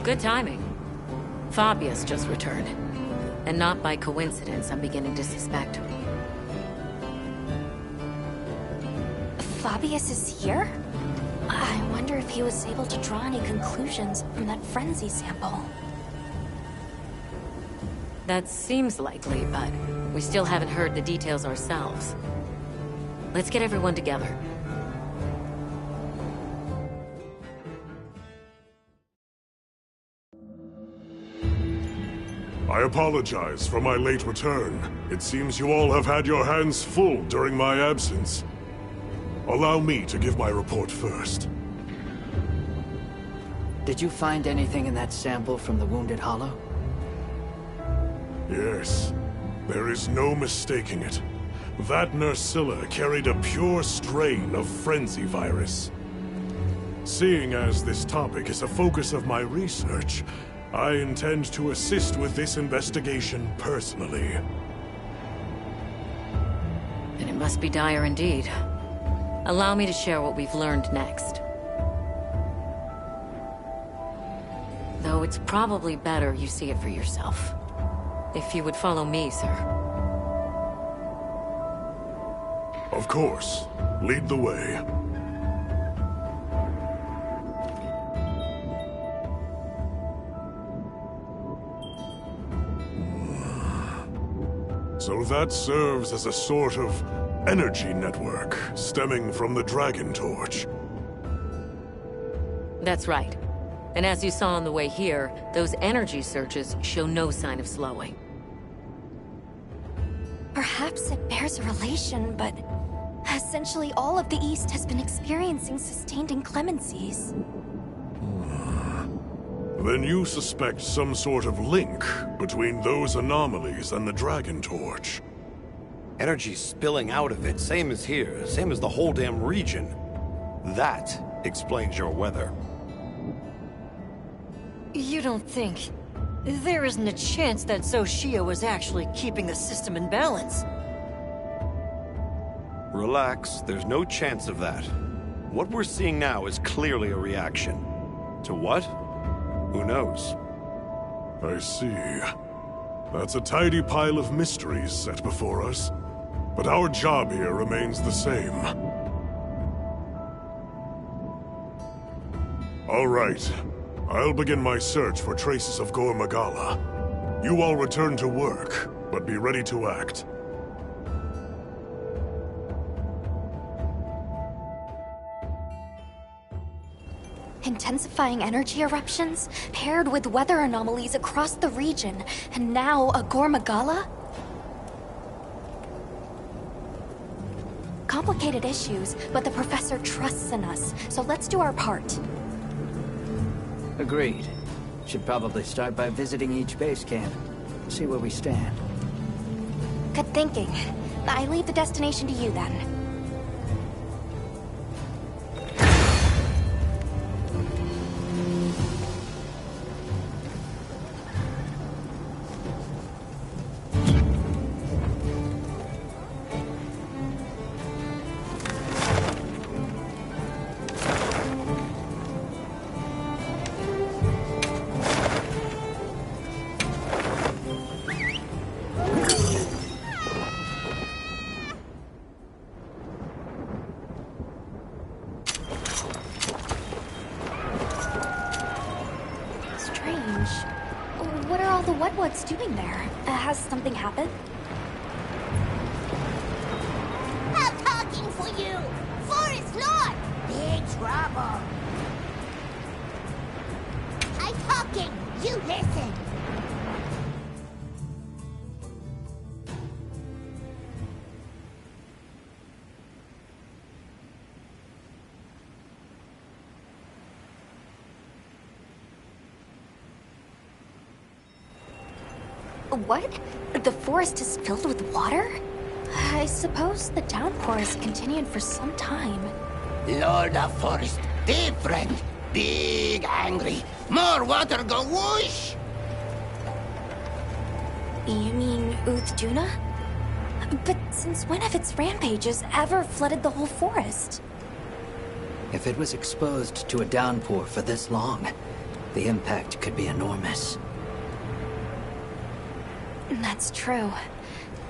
Good timing. Fabius just returned. And not by coincidence, I'm beginning to suspect. Fabius is here? I wonder if he was able to draw any conclusions from that frenzy sample. That seems likely, but we still haven't heard the details ourselves. Let's get everyone together. I apologize for my late return. It seems you all have had your hands full during my absence. Allow me to give my report first. Did you find anything in that sample from the Wounded Hollow? Yes. There is no mistaking it. That Nerscylla carried a pure strain of Frenzy virus. Seeing as this topic is a focus of my research, I intend to assist with this investigation personally. And it must be dire indeed. Allow me to share what we've learned next. Though it's probably better you see it for yourself. If you would follow me, sir. Of course. Lead the way. So that serves as a sort of energy network stemming from the Dragon Torch. That's right. And as you saw on the way here, those energy surges show no sign of slowing. Perhaps it bears a relation, but essentially all of the East has been experiencing sustained inclemencies. Then you suspect some sort of link between those anomalies and the Dragon Torch. Energy spilling out of it, same as here, same as the whole damn region. That explains your weather. You don't think... There isn't a chance that Xochitl was actually keeping the system in balance? Relax, there's no chance of that. What we're seeing now is clearly a reaction. To what? Who knows? I see. That's a tidy pile of mysteries set before us. But our job here remains the same. All right. I'll begin my search for traces of Gore Magala. You all return to work, but be ready to act. Intensifying energy eruptions, paired with weather anomalies across the region, and now a Gore Magala? Complicated issues, but the Professor trusts in us, so let's do our part. Agreed. Should probably start by visiting each base camp. See where we stand. Good thinking. I leave the destination to you then. What are all the Wetwoods doing there? Has something happened? I'm talking for you! Forest Lord! Big trouble! I'm talking! You listen! What? The forest is filled with water? I suppose the downpour has continued for some time. Lord of Forest, different, big angry, more water go whoosh! You mean Uthduna? But since when have its rampages ever flooded the whole forest? If it was exposed to a downpour for this long, the impact could be enormous. That's true.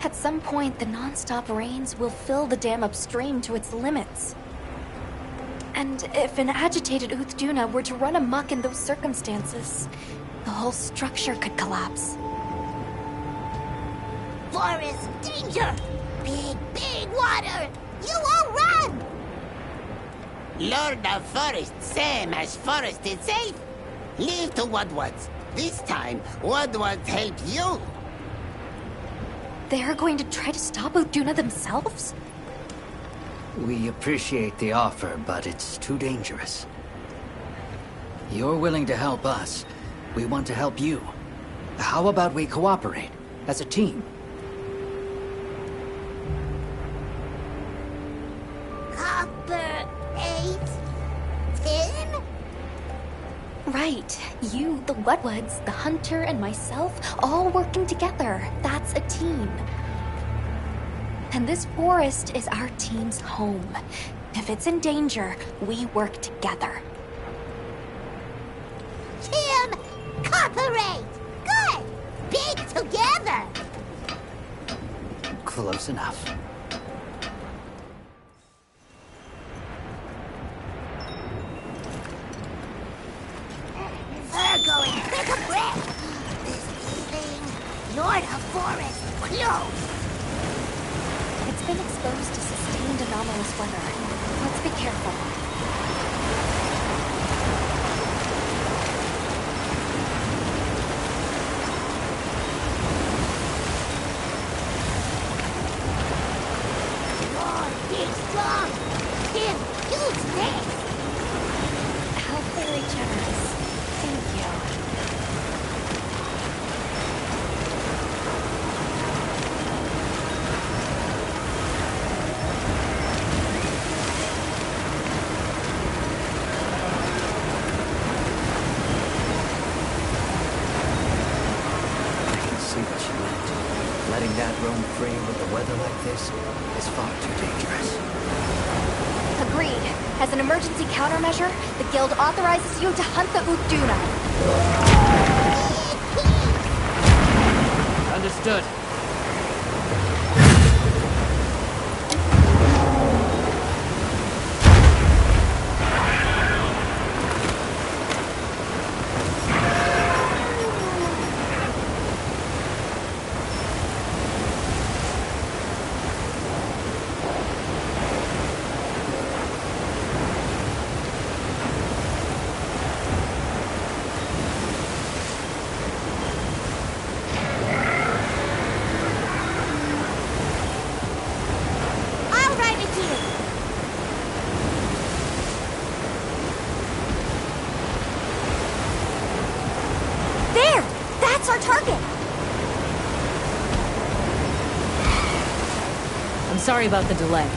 At some point, the non-stop rains will fill the dam upstream to its limits. And if an agitated Uthduna were to run amok in those circumstances, the whole structure could collapse. Forest, danger! Big water! You all run! Lord of Forest, same as Forest is safe. Leave to Woodwards. This time, Woodwards help you. They're going to try to stop Uthduna themselves? We appreciate the offer, but it's too dangerous. You're willing to help us. We want to help you. How about we cooperate as a team? Copper 8, 10? Right. You, the Woodwards, the Hunter, and myself, all working together. That's a team. And this forest is our team's home. If it's in danger, we work together. Team Cooperate! Good! Big together! Close enough. Virgo, take a breath! This evening, Lord of Forest, close! It's been exposed to sustained anomalous weather. Let's be careful. More, big, strong! Team, huge things! How very generous. Thank you. Letting that roam free with the weather like this is far too dangerous. Agreed. As an emergency countermeasure, the Guild authorizes you to hunt the Uthduna. Understood. That's our target! I'm sorry about the delay.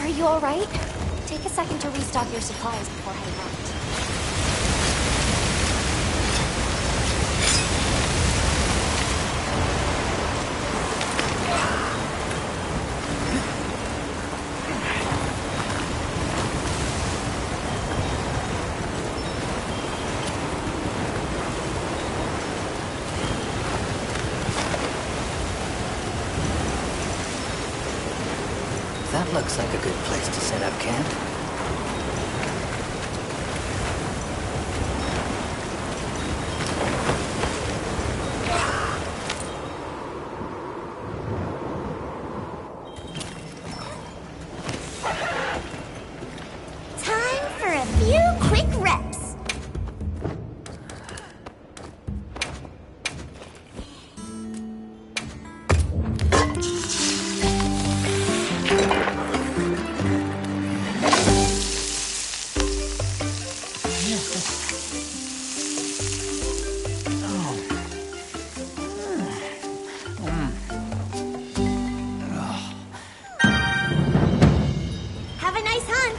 Are you alright? Take a second to restock your supplies before heading out. That looks like a good place to set up camp. Time for a few quick reps. Have a nice hunt.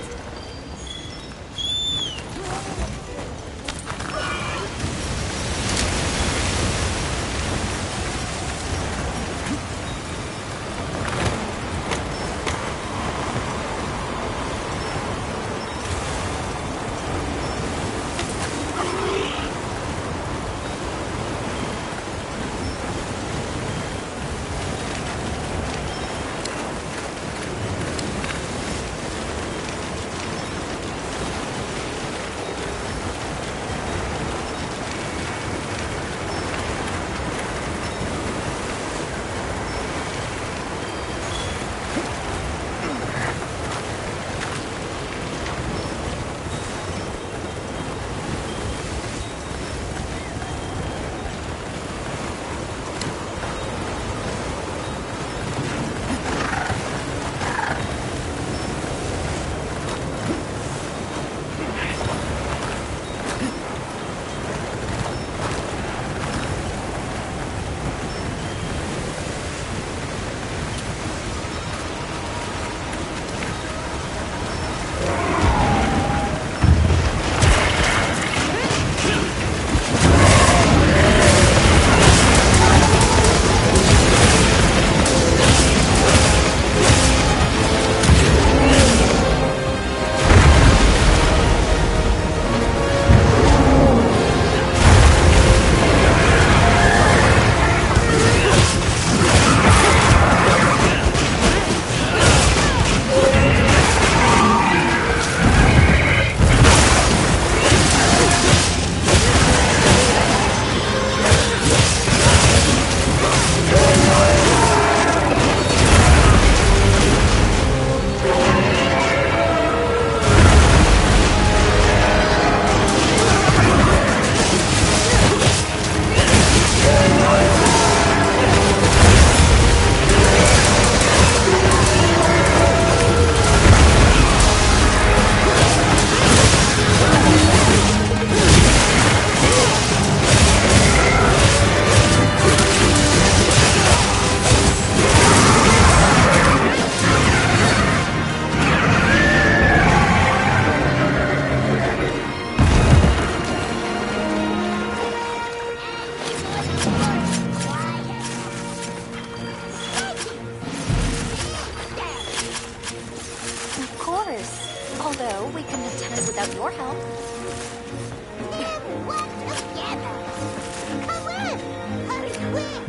Of course. Although we couldn't have done it without your help. Then work together. Come on, hurry quick.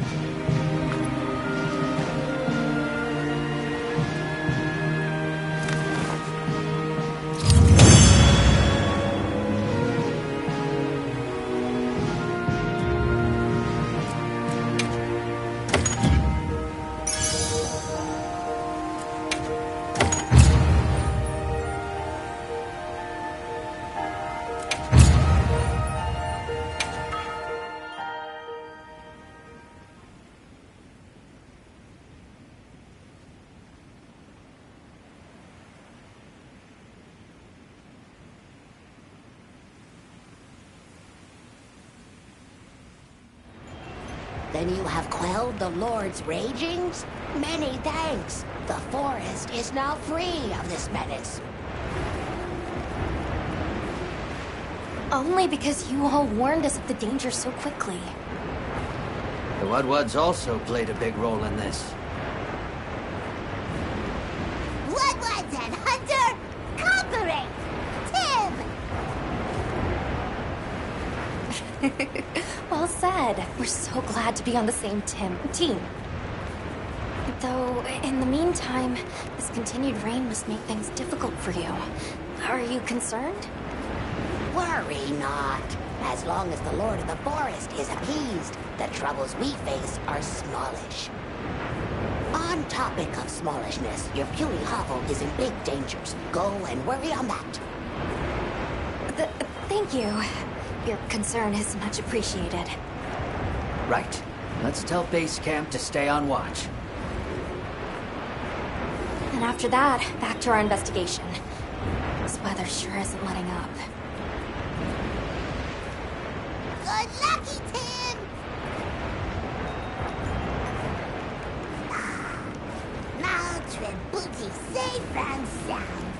Then you have quelled the Lord's ragings? Many thanks. The forest is now free of this menace. Only because you all warned us of the danger so quickly. The Woodwoods also played a big role in this. Woodwoods and Hunter, cooperate! Tim! Well said. We're so glad to be on the same team. Though, in the meantime, this continued rain must make things difficult for you. Are you concerned? Worry not. As long as the Lord of the Forest is appeased, the troubles we face are smallish. On topic of smallishness, your puny hovel is in big dangers. Go and worry on that. Thank you. Your concern is much appreciated. Right. Let's tell base camp to stay on watch. And after that, back to our investigation. This weather sure isn't letting up. Good lucky, Tim! Notre booty safe and sound.